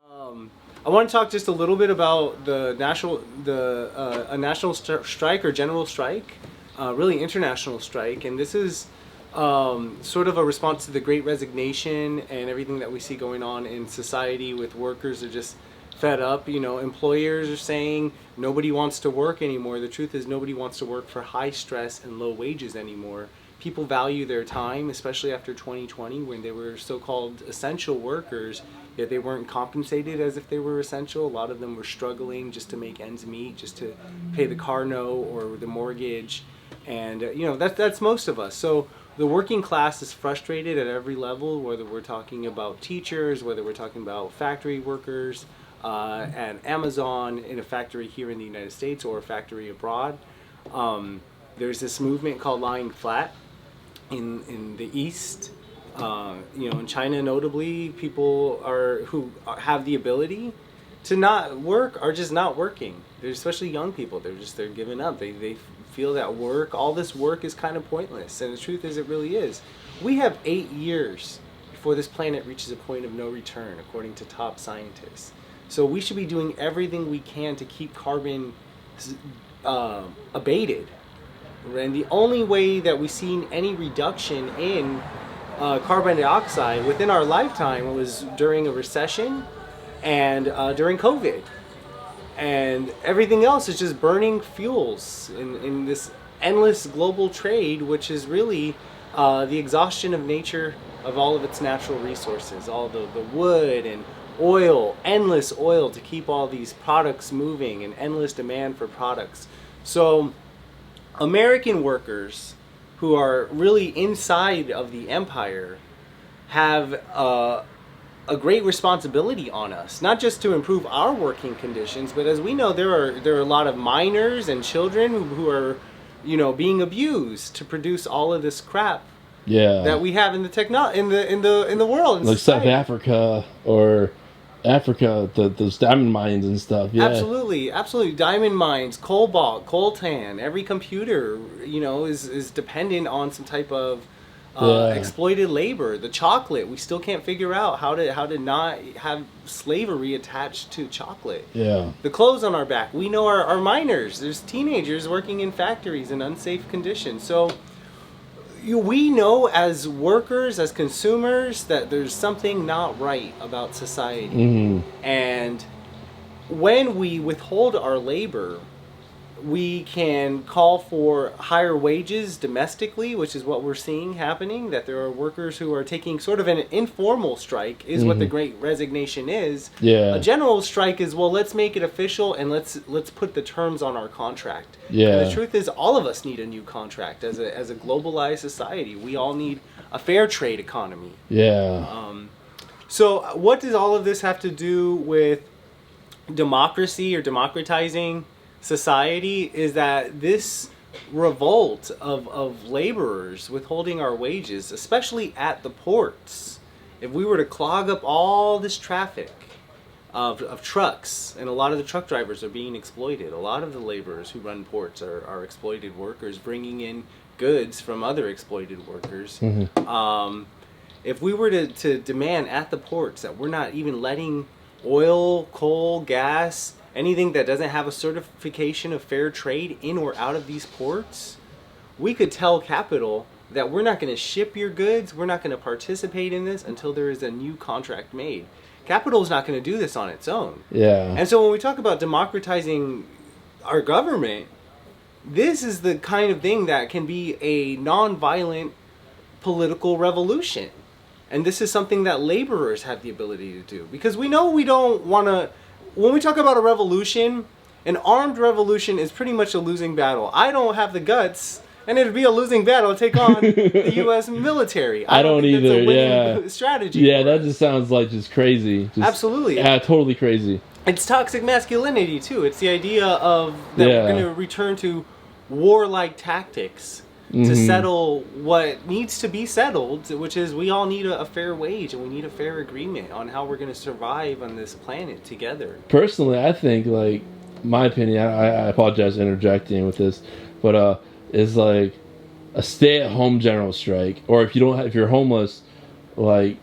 I want to talk just a little bit about a national strike or general strike, really international strike, and this is sort of a response to the Great Resignation and everything that we see going on in society with workers are just fed up. You know, employers are saying nobody wants to work anymore. The truth is nobody wants to work for high stress and low wages anymore. People value their time, especially after 2020 when they were so-called essential workers, yet they weren't compensated as if they were essential. A lot of them were struggling just to make ends meet, just to pay the car note or the mortgage. And, that's most of us. So the working class is frustrated at every level, whether we're talking about teachers, whether we're talking about factory workers, at Amazon, in a factory here in the United States or a factory abroad. There's this movement called lying flat in the East. In China notably, people who have the ability to not work are just not working. They're especially young people. They're giving up. They feel that all this work is kind of pointless. And the truth is, it really is. We have 8 years before this planet reaches a point of no return, according to top scientists. So we should be doing everything we can to keep carbon abated. And the only way that we've seen any reduction in carbon dioxide within our lifetime was during a recession and during COVID. And everything else is just burning fuels in this endless global trade, which is really the exhaustion of nature of all of its natural resources, all the wood and oil, endless oil to keep all these products moving and endless demand for products. So American workers who are really inside of the empire have a great responsibility on us, not just to improve our working conditions, but as we know, there are a lot of minors and children who are, being abused to produce all of this crap that we have in the world, like society. South Africa or Africa, those diamond mines and stuff. Yeah, absolutely. Diamond mines, cobalt, coltan. Every computer, is dependent on some type of exploited labor. The chocolate, we still can't figure out how to not have slavery attached to chocolate. Yeah. The clothes on our back, we know are minors. There's teenagers working in factories in unsafe conditions. So we know as workers, as consumers, that there's something not right about society. Mm-hmm. And when we withhold our labor, we can call for higher wages domestically, which is what we're seeing happening, that there are workers who are taking sort of an informal strike, is what the Great Resignation is. Yeah. A general strike is, well, let's make it official and let's put the terms on our contract. Yeah. And the truth is, all of us need a new contract as a globalized society. We all need a fair trade economy. Yeah. So what does all of this have to do with democracy or democratizing society? Is that this revolt of laborers withholding our wages, especially at the ports, if we were to clog up all this traffic of trucks, and a lot of the truck drivers are being exploited, a lot of the laborers who run ports are exploited workers bringing in goods from other exploited workers. If we were to demand at the ports that we're not even letting oil, coal, gas, anything that doesn't have a certification of fair trade in or out of these ports, we could tell capital that we're not going to ship your goods, we're not going to participate in this until there is a new contract made. Capital is not going to do this on its own. Yeah. And so when we talk about democratizing our government, this is the kind of thing that can be a nonviolent political revolution. And this is something that laborers have the ability to do. Because we know we don't want to... When we talk about a revolution, an armed revolution is pretty much a losing battle. I don't have the guts, and it'd be a losing battle to take on the U.S. military. I don't think either. That's a winning strategy. Yeah, that just sounds like just crazy. Absolutely. Yeah, totally crazy. It's toxic masculinity too. It's the idea of that we're going to return to warlike tactics to settle what needs to be settled, which is we all need a fair wage and we need a fair agreement on how we're going to survive on this planet together. Personally, I think, like, my opinion, I apologize for interjecting with this, but is like a stay-at-home general strike, or if you're homeless, like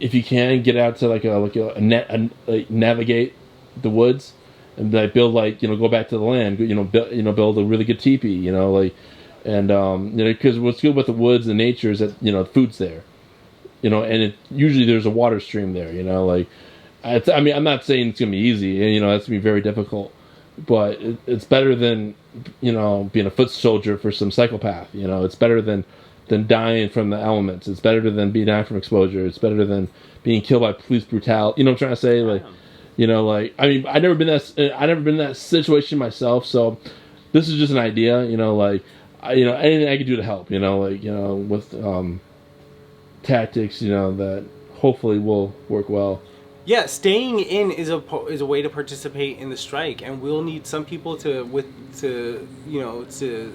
if you can get out to navigate the woods and like build go back to the land, build a really good teepee, and because what's good with the woods and nature is that food's there, and usually there's a water stream there, I'm not saying it's gonna be easy, and that's gonna be very difficult, but it's better than being a foot soldier for some psychopath. It's better than dying from the elements. It's better than being dying from exposure. It's better than being killed by police brutality. You know what I'm trying to say? I've never been in that situation myself. So this is just an idea. Anything I could do to help. With tactics. That hopefully will work well. Yeah, staying in is a way to participate in the strike, and we'll need some people to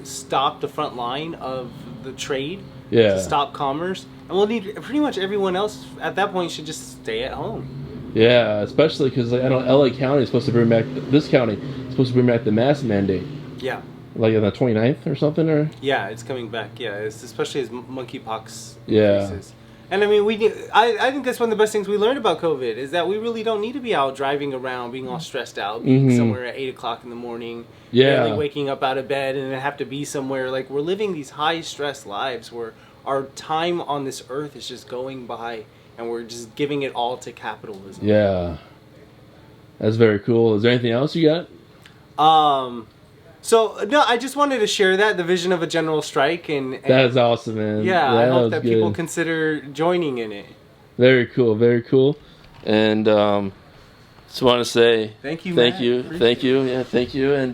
stop the front line of the trade, to stop commerce, and we'll need pretty much everyone else at that point should just stay at home. Yeah, especially because I know LA County is supposed to bring back the mask mandate. Yeah. On the 29th or something, or yeah, it's coming back. Yeah, it's especially as monkeypox increases. And I mean, I think that's one of the best things we learned about COVID is that we really don't need to be out driving around, being all stressed out, being somewhere at 8 o'clock in the morning, barely waking up out of bed, and then have to be somewhere. Like, we're living these high stress lives where our time on this earth is just going by, and we're just giving it all to capitalism. Yeah, that's very cool. Is there anything else you got? So, no, I just wanted to share the vision of a general strike. And that is awesome, man. Yeah, I hope that people consider joining in it. Very cool, very cool. And just want to say thank you, Matt. Thank you. Yeah, thank you. And